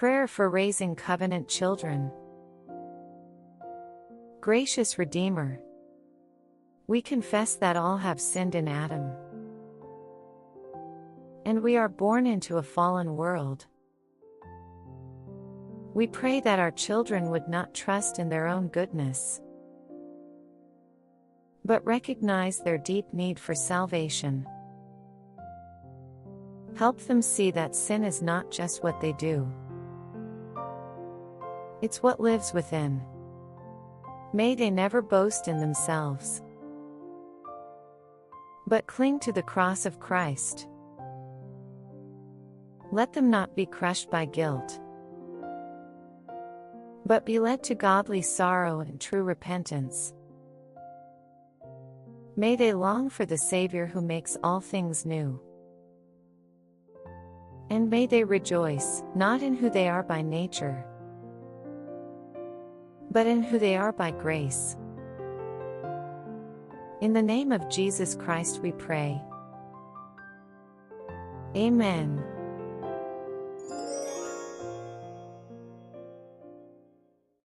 Prayer for raising covenant children. Gracious Redeemer, we confess that all have sinned in Adam, and we are born into a fallen world. We pray that our children would not trust in their own goodness, but recognize their deep need for salvation. Help them see that sin is not just what they do, it's what lives within. May they never boast in themselves, but cling to the cross of Christ. Let them not be crushed by guilt, but be led to godly sorrow and true repentance. May they long for the Savior who makes all things new. And may they rejoice, not in who they are by nature, but in who they are by grace. In the name of Jesus Christ we pray. Amen.